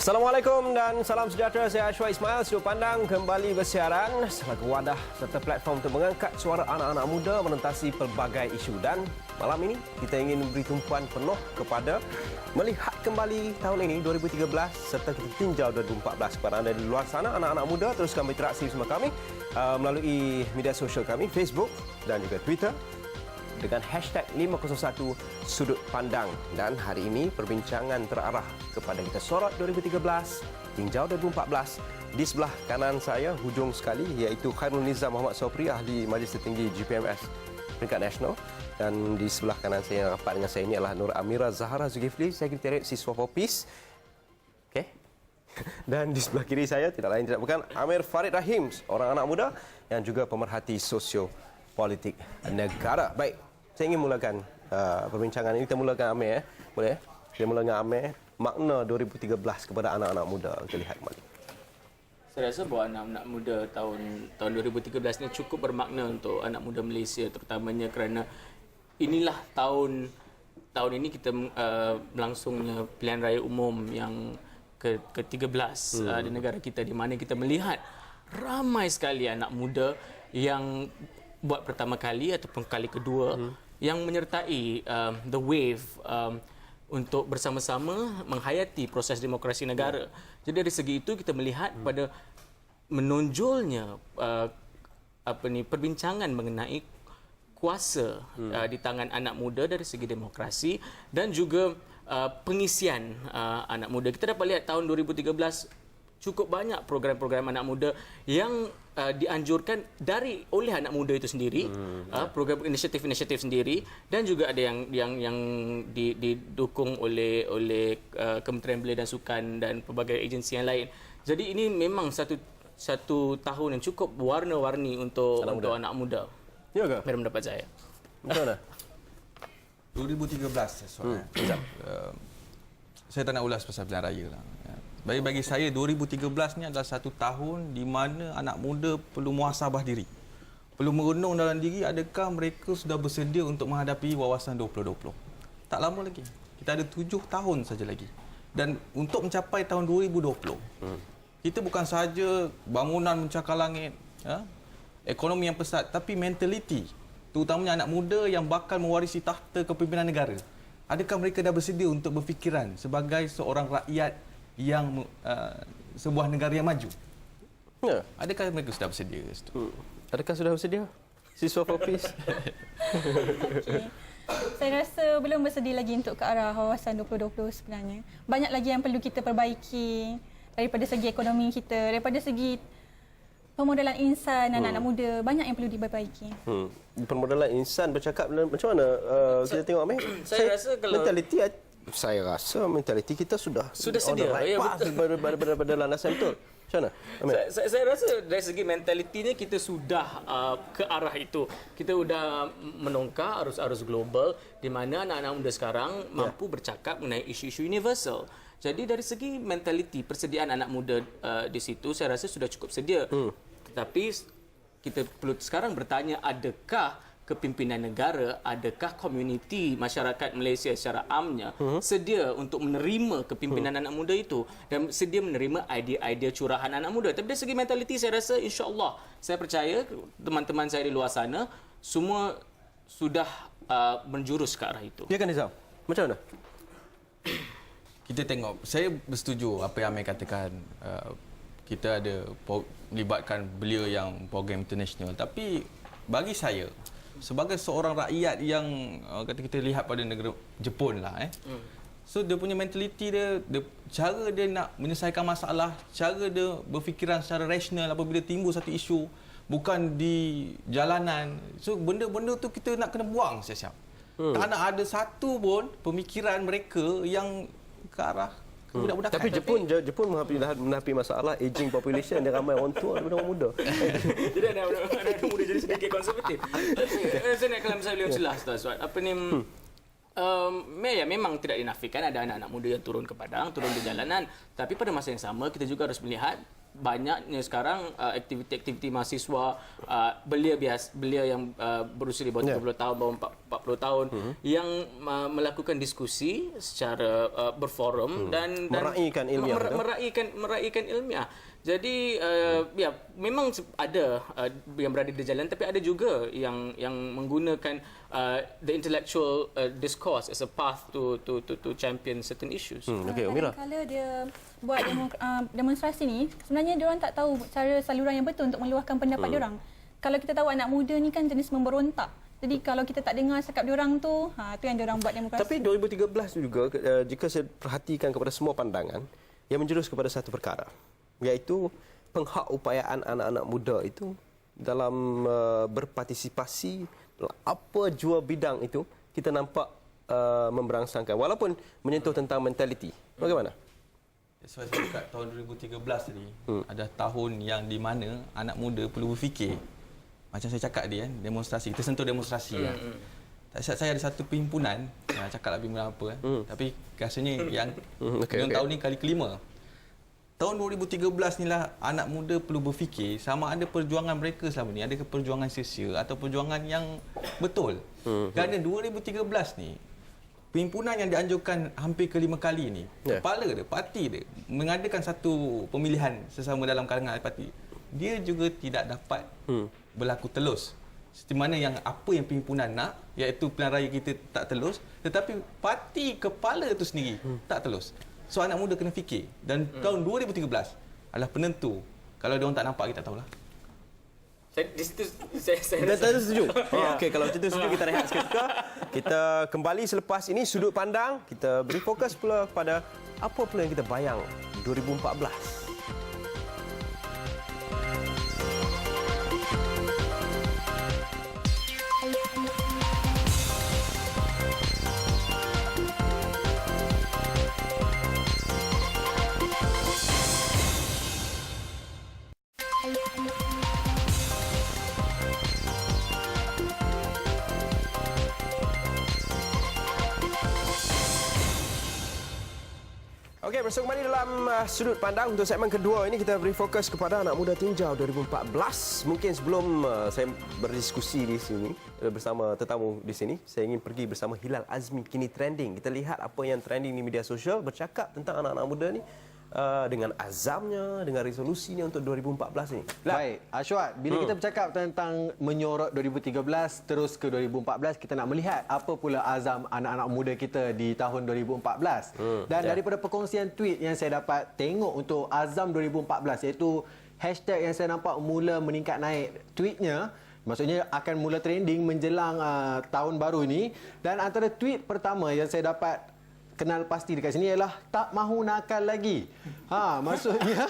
Assalamualaikum dan salam sejahtera. Saya Ashwa Ismail. Sudut Pandang kembali bersiaran sebagai wadah serta platform untuk mengangkat suara anak-anak muda menentasi pelbagai isu. Dan malam ini kita ingin memberi tumpuan penuh kepada melihat kembali tahun ini 2013 serta kita tinjau 2014. Kepada anda di luar sana, anak-anak muda, teruskan berinteraksi bersama kami melalui media sosial kami, Facebook dan juga Twitter, dengan hashtag 501 Sudut Pandang. Dan hari ini perbincangan terarah kepada kita sorot 2013, tinjau 2014. Di sebelah kanan saya, hujung sekali, iaitu Khairul Nizam Muhammad Sopri, ahli Majlis Tertinggi GPMS peringkat nasional. Dan di sebelah kanan saya, rapat dengan saya ini adalah Nur Amira Zahara Zulkifli, Sekretariat Siswa for Peace. Okey. Dan di sebelah kiri saya, tidak lain tidak bukan, Amir Farid Rahim, orang anak muda yang juga pemerhati sosio-politik negara. Baik, saya ingin mulakan perbincangan ini. Kita mulakan Amir, boleh? Kita mulakan Amir, makna 2013 kepada anak-anak muda. Kita lihat kembali. Saya rasa bahawa anak-anak muda tahun 2013 ini cukup bermakna untuk anak muda Malaysia, terutamanya kerana inilah tahun ini kita berlangsungnya pilihan raya umum yang ke-13 di negara kita, di mana kita melihat ramai sekali anak muda yang buat pertama kali ataupun kali kedua yang menyertai the wave untuk bersama-sama menghayati proses demokrasi negara. Jadi dari segi itu kita melihat pada menonjolnya perbincangan mengenai kuasa di tangan anak muda dari segi demokrasi dan juga pengisian anak muda. Kita dapat lihat tahun 2013 cukup banyak program-program anak muda yang dianjurkan oleh anak muda itu sendiri, program inisiatif-inisiatif sendiri, dan juga ada yang didukung oleh Kementerian Belia dan Sukan dan pelbagai agensi yang lain. Jadi ini memang satu tahun yang cukup warna-warni untuk anak muda. Ya ke? Dalam pendapat saya. Macam mana? 2013 saya tak nak ulas pasal pilihan raya lah. Bagi saya 2013 ni adalah satu tahun di mana anak muda perlu muhasabah diri. Perlu merenung dalam diri, adakah mereka sudah bersedia untuk menghadapi wawasan 2020. Tak lama lagi. Kita ada 7 tahun saja lagi. Dan untuk mencapai tahun 2020, kita bukan sahaja bangunan mencakar langit, ekonomi yang pesat, tapi mentaliti, terutamanya anak muda yang bakal mewarisi takhta kepimpinan negara. Adakah mereka dah bersedia untuk berfikiran sebagai seorang rakyat yang sebuah negara yang maju? Ya. Adakah mereka sudah bersedia? Adakah sudah bersedia? Siswa for Peace? Okay. Saya rasa belum bersedia lagi untuk ke arah wawasan 2020 sebenarnya. Banyak lagi yang perlu kita perbaiki daripada segi ekonomi kita, daripada segi pemodalan insan anak-anak muda. Banyak yang perlu diperbaiki. Permodalan insan bercakap macam mana kita tengok Amir? Saya rasa kalau saya rasa mentaliti kita sudah sedia. Ya, pada landasan betul. Macam mana? Saya rasa dari segi mentalitinya kita sudah ke arah itu. Kita sudah menongkar arus-arus global di mana anak-anak muda sekarang mampu bercakap mengenai isu-isu universal. Jadi dari segi mentaliti, persediaan anak muda di situ saya rasa sudah cukup sedia. Tetapi kita perlu sekarang bertanya, adakah kepimpinan negara, adakah komuniti masyarakat Malaysia secara amnya sedia untuk menerima kepimpinan anak muda itu dan sedia menerima idea-idea curahan anak muda. Tapi dari segi mentaliti saya rasa insya-Allah, saya percaya teman-teman saya di luar sana semua sudah menjurus ke arah itu. Ya kan Nizam? Macam mana? Kita tengok, saya bersetuju apa yang Amir katakan. Kita ada melibatkan belia yang program international, tapi bagi saya sebagai seorang rakyat yang kata kita lihat pada negara Jepun lah so dia punya mentaliti dia, cara dia nak menyelesaikan masalah, cara dia berfikiran secara rasional apabila timbul satu isu, bukan di jalanan. So benda-benda tu kita nak kena buang siap-siap. Tak nak ada satu pun pemikiran mereka yang ke arah budak-budakan. Tapi Jepun menghadapi masalah aging population, dia ramai orang tua daripada orang muda. Jadi anak muda jadi sedikit konservatif. Saya nak kalau misalnya beliau jelas Ustaz Aswad. Apa ni memang tidak dinafikan ada anak-anak muda yang turun ke padang, turun di jalanan. Tapi pada masa yang sama kita juga harus melihat banyaknya sekarang aktiviti-aktiviti mahasiswa belia yang berusia di bawah 30 tahun, bawah 40 tahun yang melakukan diskusi secara berforum dan meraihkan ilmiah. Meraihkan ilmiah. Jadi ya memang ada yang berada di jalan, tapi ada juga yang menggunakan the intellectual discourse as a path to champion certain issues. Okey, Umira. Kalau dia buat demonstrasi ni, sebenarnya dia orang tak tahu cara saluran yang betul untuk meluahkan pendapat dia orang. Kalau kita tahu anak muda ni kan jenis memberontak. Jadi kalau kita tak dengar cakap dia orang tu, tu yang dia orang buat demokrasi. Tapi 2013 juga jika saya perhatikan kepada semua pandangan yang menjurus kepada satu perkara, iaitu penghakupayaan anak-anak muda itu dalam berpartisipasi dalam apa jua bidang itu kita nampak memberangsangkan walaupun menyentuh tentang mentaliti. Bagaimana? Saya cakap tahun 2013 tadi ada tahun yang di mana anak muda perlu berfikir. Macam saya cakap tadi kan, demonstrasi. Kita sentuh demonstrasi kan. Saya ada satu perhimpunan, cakap lebih apa kan. Tapi rasanya yang tahun ni kali kelima. Tahun 2013 ni lah anak muda perlu berfikir sama ada perjuangan mereka selama ni, adakah perjuangan sia-sia atau perjuangan yang betul. Kerana 2013 ni, perhimpunan yang dianjurkan hampir ke-5 kali ni, kepala dia, parti dia, mengadakan satu pemilihan sesama dalam kalangan parti, dia juga tidak dapat berlaku telus. Seperti mana yang apa yang perhimpunan nak, iaitu pilihan raya kita tak telus, tetapi parti kepala itu sendiri tak telus. So anak muda kena fikir. Dan tahun 2013 adalah penentu. Kalau dia orang tak nampak, kita tak tahulah. Di situ saya Kita setuju. Okey, kalau macam itu setuju, kita rehat seketika. Kita kembali selepas ini sudut pandang. Kita beri fokus pula kepada apa pula yang kita bayang 2014. Okey, bersama kembali dalam sudut pandang. Untuk segmen kedua ini kita beri fokus kepada anak muda tinjau 2014. Mungkin sebelum saya berdiskusi di sini bersama tetamu di sini, saya ingin pergi bersama Hilal Azmi Kini Trending. Kita lihat apa yang trending di media sosial bercakap tentang anak-anak muda ni dengan azamnya, dengan resolusinya untuk 2014 ini. Baik, Ashwat, bila kita bercakap tentang menyorot 2013 terus ke 2014, kita nak melihat apa pula azam anak-anak muda kita di tahun 2014. Dan daripada perkongsian tweet yang saya dapat tengok untuk azam 2014, iaitu hashtag yang saya nampak mula meningkat naik tweetnya, maksudnya akan mula trending menjelang tahun baru ini. Dan antara tweet pertama yang saya dapat kenal pasti dekat sini ialah tak mahu nakal lagi. Maksudnya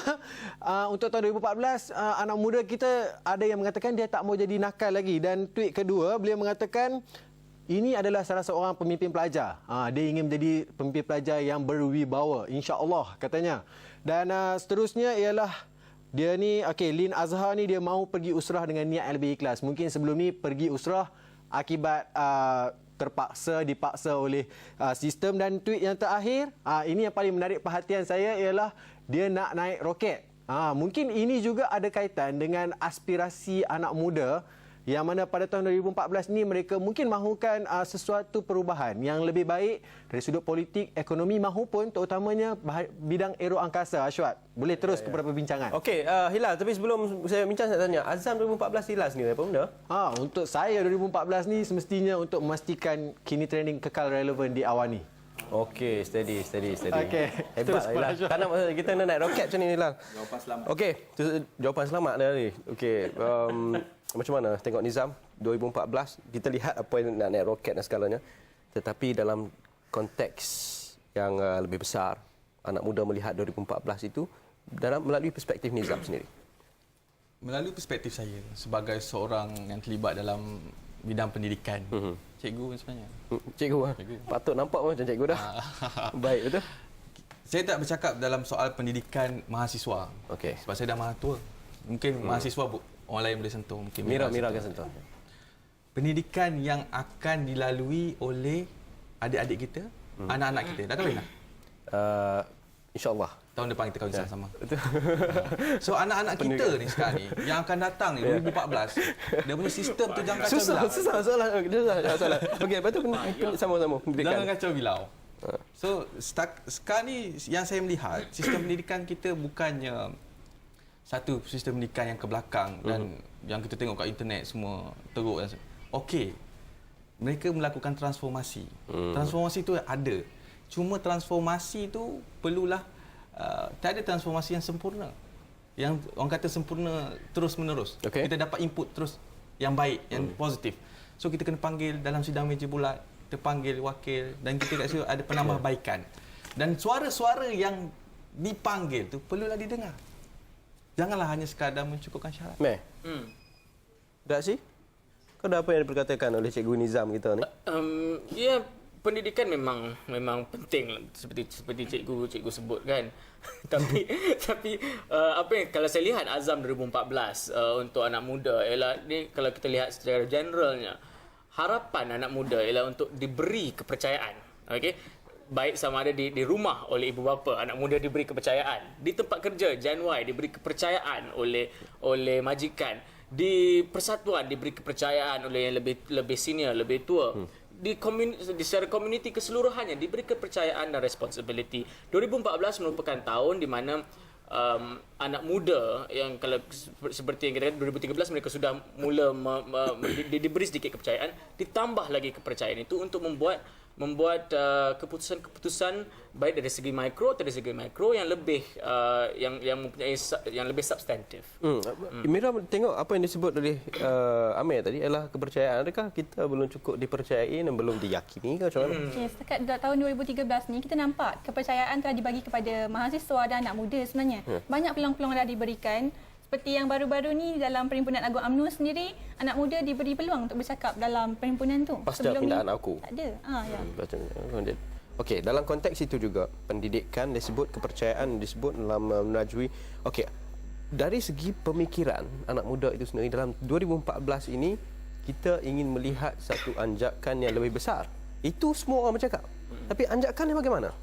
untuk tahun 2014 anak muda kita ada yang mengatakan dia tak mau jadi nakal lagi. Dan tweet kedua beliau mengatakan ini adalah salah seorang pemimpin pelajar. Dia ingin menjadi pemimpin pelajar yang berwibawa, insya-Allah katanya. Dan seterusnya ialah dia ni Lin Azhar ni dia mahu pergi usrah dengan niat yang lebih ikhlas. Mungkin sebelum ni pergi usrah akibat dipaksa oleh sistem. Dan tweet yang terakhir, ini yang paling menarik perhatian saya ialah dia nak naik roket. Mungkin ini juga ada kaitan dengan aspirasi anak muda yang mana pada tahun 2014 ni mereka mungkin mahukan sesuatu perubahan yang lebih baik dari sudut politik, ekonomi mahupun terutamanya bidang aero angkasa. Ashwat, boleh terus kepada perbincangan. Okey, Hilal, tapi sebelum saya bincang saya tanya, azam 2014 Hilal sendiri apa benda? Untuk saya 2014 ni semestinya untuk memastikan Kini Trending kekal relevan di Awani. Okey, steady. Okey, Hebat Hilal. Tak nak kita nak naik roket macam ni Hilal. Jawapan selamat. Okey, jawapan selamat dari. Okey, macam mana tengok Nizam 2014, kita lihat apa yang nak naik roket dan segalanya. Tetapi dalam konteks yang lebih besar, anak muda melihat 2014 itu melalui perspektif Nizam sendiri. Melalui perspektif saya sebagai seorang yang terlibat dalam bidang pendidikan, cikgu sebenarnya. Cikgu, patut nampak macam cikgu dah. Baik, betul. Saya tak bercakap dalam soal pendidikan mahasiswa. Okey. Sebab saya dah maha tua. Mungkin mahasiswa orang lain boleh sentuh. Mungkin Mira akan sentuh. Pendidikan yang akan dilalui oleh adik-adik kita, anak-anak kita. Dah kahwin tak? InsyaAllah. Tahun depan kita kahwin sama-sama. Betul. So anak-anak kita ni sekarang ni yang akan datang ni 2014, dia punya sistem tu jangan kacau bilau. Susah soalan. Okey, lepas tu sama-sama pendidikan. Jangan kacau bilau. So sekarang ni yang saya melihat sistem pendidikan kita bukannya satu sistem pendidikan yang ke belakang dan yang kita tengok kat internet semua teruk. Okey. Mereka melakukan transformasi. Transformasi tu ada. Cuma transformasi tu perlulah tak ada transformasi yang sempurna. Yang orang kata sempurna terus-menerus. Okay. Kita dapat input terus yang baik, yang positif. So kita kena panggil dalam sidang meja bulat, kita panggil wakil dan kita kat situ ada penambahbaikan. Dan suara-suara yang dipanggil tu perlulah didengar. Janganlah hanya sekadar mencukupkan syarat. Meh. Tak sih? Kau dah apa yang diperkatakan oleh Cikgu Nizam kita ni? Ya, pendidikan memang penting seperti cikgu sebut kan. tapi apa yang kalau saya lihat Azam 2014 untuk anak muda ialah ni, kalau kita lihat secara generalnya, harapan anak muda ialah untuk diberi kepercayaan. Okey. Baik sama ada di rumah oleh ibu bapa, anak muda diberi kepercayaan. Di tempat kerja, Gen Y diberi kepercayaan oleh majikan. Di persatuan diberi kepercayaan oleh yang lebih senior, lebih tua. Di secara komuniti keseluruhannya diberi kepercayaan dan responsibility. 2014 merupakan tahun di mana anak muda yang kalau seperti yang kita kata 2013 mereka sudah mula diberi sedikit kepercayaan, ditambah lagi kepercayaan itu untuk membuat keputusan-keputusan baik dari segi mikro atau dari segi makro yang lebih yang mempunyai yang lebih substantif. Mira tengok apa yang disebut oleh Amir tadi adalah kepercayaan. Adakah kita belum cukup dipercayai dan belum diyakini ke macam mana? Okay, setakat tahun 2013 ni kita nampak kepercayaan telah dibagi kepada mahasiswa dan anak muda sebenarnya. Banyak peluang-peluang dah diberikan. Seperti yang baru-baru ni dalam Perhimpunan Agung UMNO sendiri, anak muda diberi peluang untuk bercakap dalam perhimpunan tu. Pasca pindaan aku. Tak ada. Ya. Okey, dalam konteks itu juga pendidikan disebut, kepercayaan disebut dalam menajui. Okey, dari segi pemikiran anak muda itu sendiri dalam 2014 ini kita ingin melihat satu anjakan yang lebih besar. Itu semua orang bercakap. Tapi anjakannya bagaimana?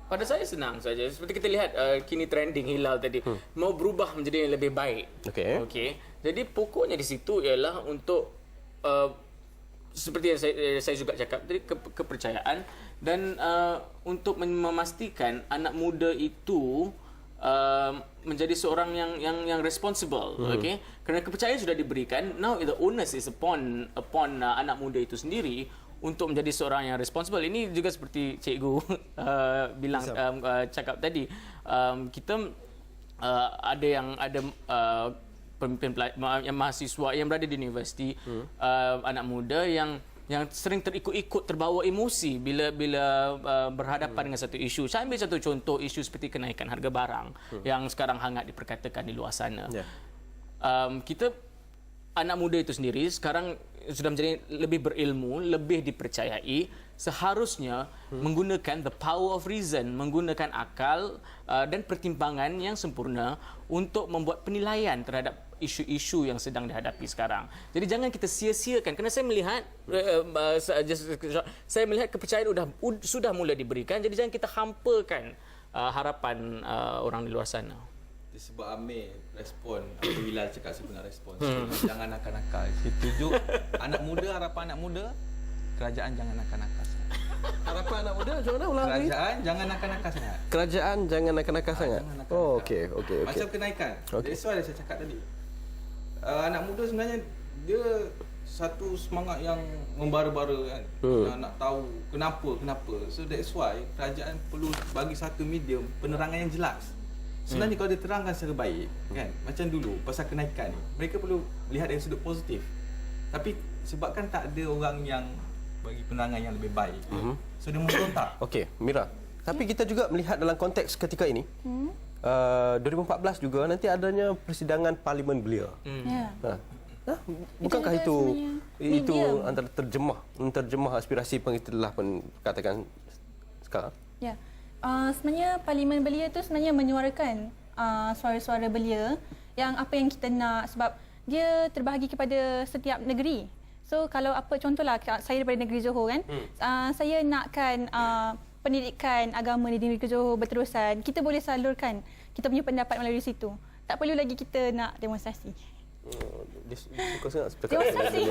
Pada saya senang saja. Seperti kita lihat kini trending hilal tadi mau berubah menjadi yang lebih baik. Okey. Jadi pokoknya di situ ialah untuk seperti yang saya juga cakap tadi, kepercayaan dan untuk memastikan anak muda itu menjadi seorang yang responsible. Okey. Kerana kepercayaan sudah diberikan, now the onus is upon anak muda itu sendiri untuk menjadi seorang yang responsible. Ini juga seperti cikgu bilang cakap tadi, kita ada pemimpin yang mahasiswa yang berada di universiti, anak muda yang sering terikut-ikut, terbawa emosi bila berhadapan dengan satu isu. Saya ambil satu contoh isu seperti kenaikan harga barang yang sekarang hangat diperkatakan di luar sana. Kita anak muda itu sendiri sekarang sudah menjadi lebih berilmu, lebih dipercayai, seharusnya menggunakan the power of reason, menggunakan akal dan pertimbangan yang sempurna untuk membuat penilaian terhadap isu-isu yang sedang dihadapi sekarang. Jadi jangan kita sia-siakan, kerana saya melihat kepercayaan sudah mula diberikan, jadi jangan kita hampakan harapan orang di luar sana. Sebab Amir respon apa Bilal cakap, saya pun nak respon. Jangan nakal-nakal. Saya tuju anak muda, harapan anak muda, kerajaan jangan nakal-nakal sangat. Harapan anak muda macam mana ulang lagi? Kerajaan jangan nakal-nakal sangat. Kerajaan jangan nakal-nakal sangat. Oh, okey. Macam kenaikan. That's why saya cakap tadi. Anak muda sebenarnya dia satu semangat yang membara-bara kan. Yang nak tahu kenapa. So that's why kerajaan perlu bagi satu medium penerangan yang jelas. Sebenarnya kalau diterangkan secara baik kan, macam dulu pasal kenaikan ni, mereka perlu lihat dari sudut positif. Tapi sebabkan tak ada orang yang bagi penerangan yang lebih baik, so dia memberontak. Okey, Mira. Tapi kita juga melihat dalam konteks ketika ini, 2014 juga nanti adanya persidangan Parlimen Belia. Ya. Bukankah juga itu medium. antara terjemah aspirasi pun itulah pun katakan sekarang? Ya. Sebenarnya Parlimen Belia tu sebenarnya menyuarakan suara-suara belia yang apa yang kita nak, sebab dia terbahagi kepada setiap negeri. So kalau apa contohlah saya daripada negeri Johor kan, saya nakkan pendidikan agama di negeri Johor berterusan, kita boleh salurkan kita punya pendapat melalui situ. Tak perlu lagi kita nak demonstrasi. Dia suka sangat Demonstrasi.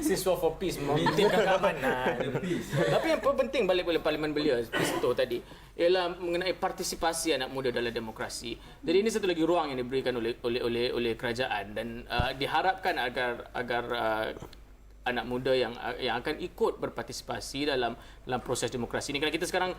Siswa for Peace mementingkan keamanan. Tapi yang penting balik pada Parlimen Belia itu tadi ialah mengenai partisipasi anak muda dalam demokrasi. Jadi ini satu lagi ruang yang diberikan oleh kerajaan dan diharapkan agar anak muda yang akan ikut berpartisipasi dalam proses demokrasi ini. Kerana kita sekarang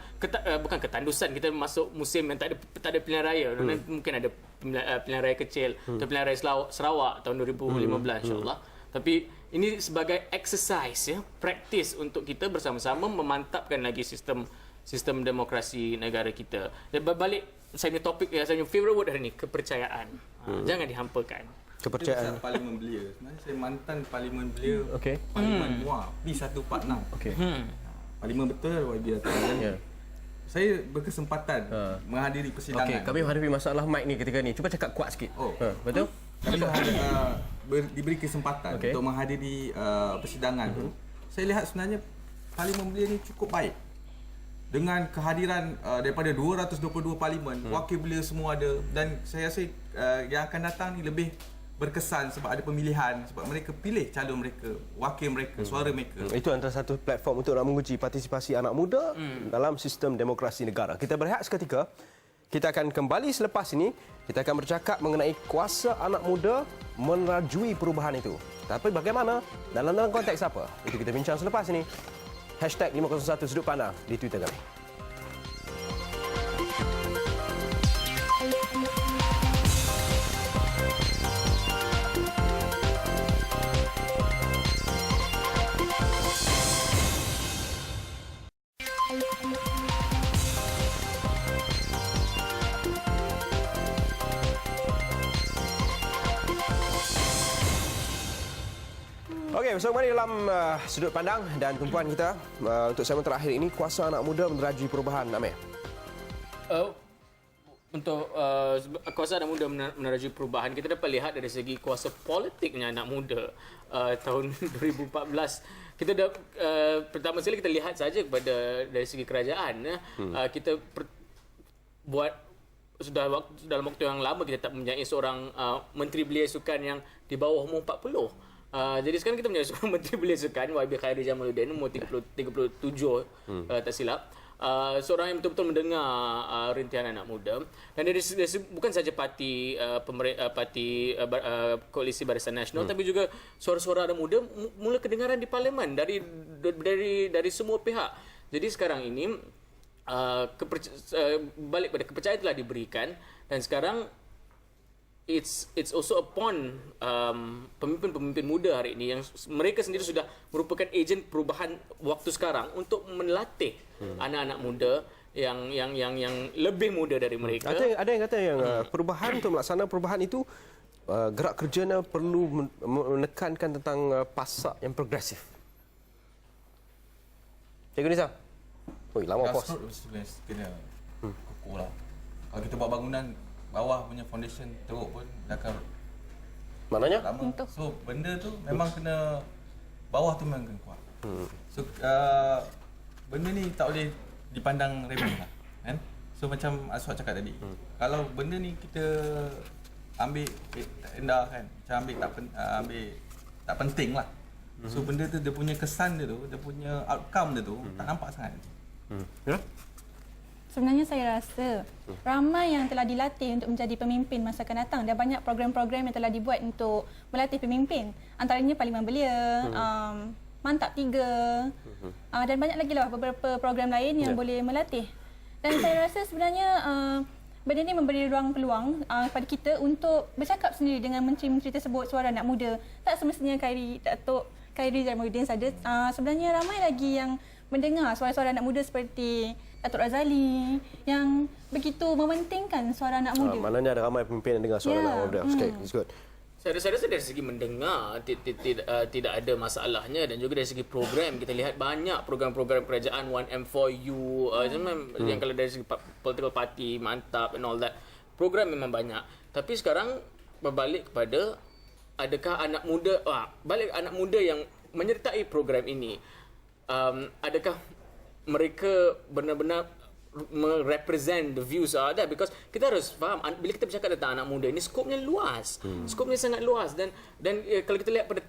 bukan ketandusan, kita masuk musim yang tak ada pilihan raya. Mungkin ada pilihan raya kecil atau pilihan raya Sarawak tahun 2015 insya-Allah. Tapi ini sebagai exercise ya, praktis untuk kita bersama-sama memantapkan lagi sistem demokrasi negara kita. Dan berbalik saya punya topik, saya punya favorite word hari ini, kepercayaan. Jangan dihampakan. Kepercayaan. Parlimen Belia. Sebenarnya saya mantan Parlimen Belia. Okey. Parlimen Muar B146. Okey. Parlimen betul YB datang. Ya. Saya berkesempatan menghadiri persidangan. Okey, kami menghadapi masalah mic ni ketika ni. Cuba cakap kuat sikit. Oh. Betul? Kami diberi kesempatan untuk menghadiri persidangan tu. Saya lihat sebenarnya Parlimen Belia ni cukup baik. Dengan kehadiran daripada 222 parlimen, wakil belia semua ada, dan saya rasa yang akan datang ni lebih berkesan sebab ada pemilihan, sebab mereka pilih calon mereka, wakil mereka, suara mereka. Itu antara satu platform untuk nak menguji partisipasi anak muda dalam sistem demokrasi negara. Kita berehat seketika. Kita akan kembali selepas ini. Kita akan bercakap mengenai kuasa anak muda merajui perubahan itu. Tapi bagaimana? Dalam konteks apa? Itu kita bincang selepas ini. #501 Sudut Pandang di Twitter kami. Okey, bersama kembali dalam Sudut Pandang dan tumpuan kita untuk segmen terakhir ini, kuasa anak muda menerajui perubahan. Amir. Untuk kuasa anak muda menerajui perubahan, kita dapat lihat dari segi kuasa politiknya anak muda tahun 2014. Kita dah pertama sekali kita lihat saja kepada dari segi kerajaan. Kita buat dalam waktu yang lama kita tak mempunyai seorang menteri belia sukan yang di bawah umur 40. Jadi sekarang kita punya seorang menteri belia sukan, YB Khairi Jamaluddin, umur 37 tak silap. Seorang yang betul-betul mendengar rintihan anak muda, dan dari bukan saja parti Koalisi Barisan Nasional, tapi juga suara-suara anak muda mula kedengaran di parlimen dari semua pihak. Jadi sekarang ini balik pada kepercayaan telah diberikan, dan sekarang it's also upon pemimpin-pemimpin muda hari ini yang mereka sendiri sudah merupakan ejen perubahan waktu sekarang untuk melatih anak-anak muda yang lebih muda dari mereka. Ada yang kata yang perubahan untuk melaksanakan perubahan itu gerak kerjanya perlu menekankan tentang pasak yang progresif. Cikgu Nisa. Oi, lama pos. Kena kukuh lah. Kalau kita buat bangunan bawah punya foundation teruk pun akan Maknanya? lama. So benda tu memang kena, bawah tu memang kena kuat. So benda ni tak boleh dipandang remeh lah, kan? So macam Aswad cakap tadi, kalau benda ni kita ambil rendah kan, macam ambil tak penting lah. So benda tu dia punya kesan dia tu, dia punya outcome dia tu tak nampak sangat. Ya? Sebenarnya saya rasa ramai yang telah dilatih untuk menjadi pemimpin masa akan datang, dan banyak program-program yang telah dibuat untuk melatih pemimpin. Antaranya Parlimen Belia, Mantap 3, dan banyak lagi lah beberapa program lain yang boleh melatih. Dan saya rasa sebenarnya benda ini memberi ruang peluang kepada kita untuk bercakap sendiri dengan menteri-menteri tersebut, suara anak muda. Tak semestinya Khairi, Datuk Khairi Jamaluddin saja. Sebenarnya ramai lagi yang mendengar suara-suara anak muda seperti Datuk Razali yang begitu mementingkan suara anak muda. Maknanya ada ramai pemimpin yang dengar suara Ya. anak muda. Okay, it's good. Saya rasa dari segi mendengar tidak ada masalahnya, dan juga dari segi program kita lihat banyak program-program kerajaan 1M4U yang kalau dari segi political party mantap and all that, program memang banyak. Tapi sekarang berbalik kepada adakah anak muda yang menyertai program ini, adakah mereka benar-benar merepresent the views that, because kita harus faham bila kita bercakap tentang anak muda ini skopnya luas. Skopnya sangat luas, dan kalau kita lihat pada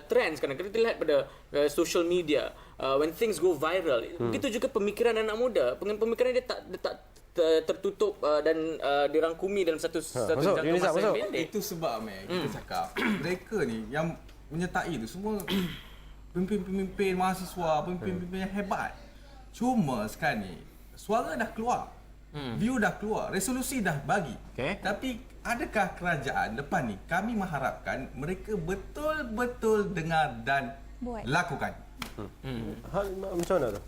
trend sekarang, kita lihat pada social media, when things go viral, begitu juga pemikiran anak muda. Pemikiran dia tak tertutup dan dirangkumi dalam satu jangka Yunizar, masa yang masuk. pendek. Itu sebab kita cakap mereka ni yang menyertai tu semua pemimpin mahasiswa, pemimpin yang hebat. Cuma sekarang ni suara dah keluar. View dah keluar, resolusi dah bagi. Okay. Tapi adakah kerajaan depan ni, kami mengharapkan mereka betul-betul dengar dan Buat. lakukan. Macam mana tu?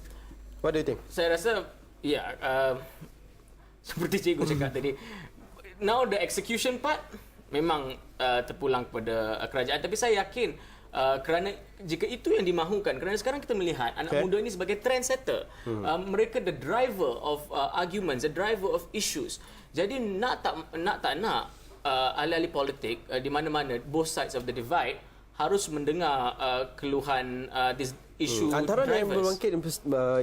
What do you think? Saya rasa seperti cikgu cakap tadi, now the execution part memang terpulang kepada kerajaan, tapi saya yakin kerana jika itu yang dimahukan, kerana sekarang kita melihat anak muda ini sebagai trendsetter, mereka the driver of arguments, the driver of issues. Jadi nak tak nak ahli-ahli politik di mana-mana, both sides of the divide, harus mendengar keluhan this issue Antara yang drivers. berbangkit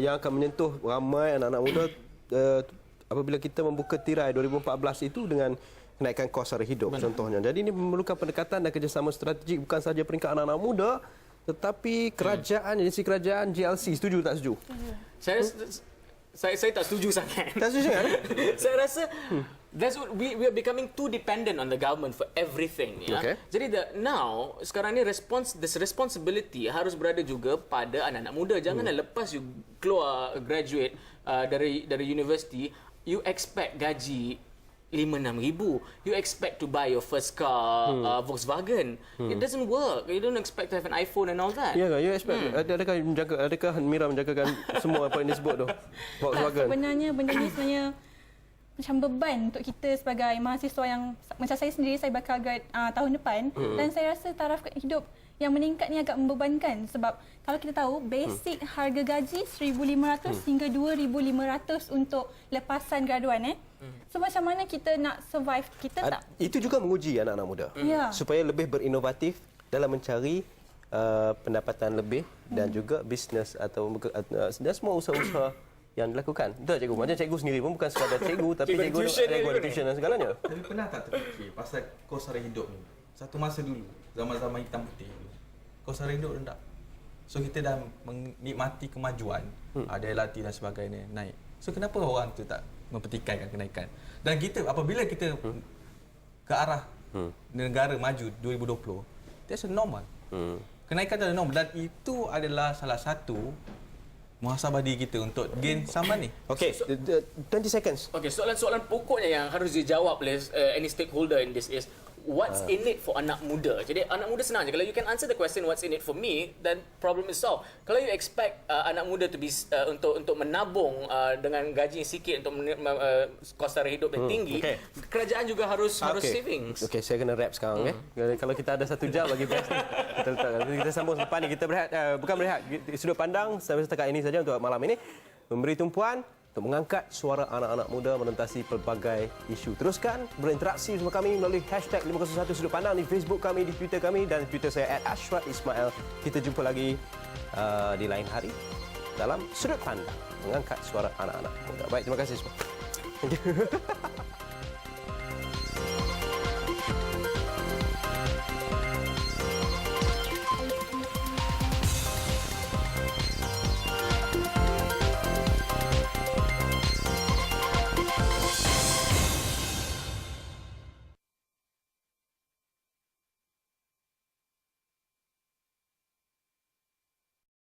yang akan menyentuh ramai anak-anak muda apabila kita membuka tirai 2014 itu dengan kenaikan kos sara hidup contohnya. Jadi ini memerlukan pendekatan dan kerjasama strategik bukan sahaja peringkat anak-anak muda tetapi kerajaan, agensi kerajaan, GLC. Setuju tak setuju? Saya tak setuju sangat. Tak setuju kan? Saya rasa we are becoming too dependent on the government for everything. Ya. Okay. Jadi now sekarang ni this responsibility harus berada juga pada anak-anak muda. Janganlah lepas you keluar graduate dari university, you expect gaji 5-6 ribu. You expect to buy your first car, Volkswagen. It doesn't work. You don't expect to have an iPhone and all that. Ya kan? You expect adakah Mira menjagakan semua apa yang disebut tu? Volkswagen. Sebenarnya benda ni sebenarnya macam beban untuk kita sebagai mahasiswa yang macam saya sendiri, saya bakal grad tahun depan, dan saya rasa taraf hidup yang meningkat ni agak membebankan sebab kalau kita tahu basic harga gaji 1,500 hingga 2,500 untuk lepasan graduan So macam mana kita nak survive? Kita tak. Itu juga menguji anak-anak muda Ya. supaya lebih berinovatif dalam mencari pendapatan lebih dan juga bisnes atau dan semua usaha-usaha yang dilakukan. Betul cikgu. Macam cikgu sendiri pun bukan sekadar cikgu tapi Cikgu cikgu tuition dia ada juga tuition dan segalanya. Tapi pernah tak terfikir pasal kos sara hidup ni? Satu masa dulu, zaman-zaman hitam putih dulu, kos sara hidup rendah. So kita dah menikmati kemajuan, ada LRT dan sebagainya naik. So kenapa orang tu tak mempertikaikan kenaikan? Dan kita apabila kita ke arah negara maju 2020, that's a normal. Kenaikan adalah normal dan itu adalah salah satu muhasabah diri kita untuk gain sama ni. Okey, 20 seconds. Okay, soalan-soalan pokoknya yang harus dijawab oleh any stakeholder in this is what's in it for anak muda. Jadi anak muda senang je. Kalau you can answer the question what's in it for me, then problem is solved. Kalau you expect anak muda to be untuk menabung dengan gaji yang sikit untuk kos sara hidup yang tinggi, okay. kerajaan juga harus savings. Okey, saya kena rap sekarang Kalau kita ada 1 jam lagi best ni. Kita sambung selepas ni. Kita berehat bukan berehat, sudut pandang sampai setakat ini saja untuk malam ini. Memberi tumpuan untuk mengangkat suara anak-anak muda menentasi pelbagai isu. Teruskan berinteraksi bersama kami melalui #501 Sudut Pandang di Facebook kami, di Twitter kami dan Twitter saya @ashratismail. Kita jumpa lagi di lain hari dalam Sudut Pandang mengangkat suara anak-anak muda. Baik, terima kasih semua.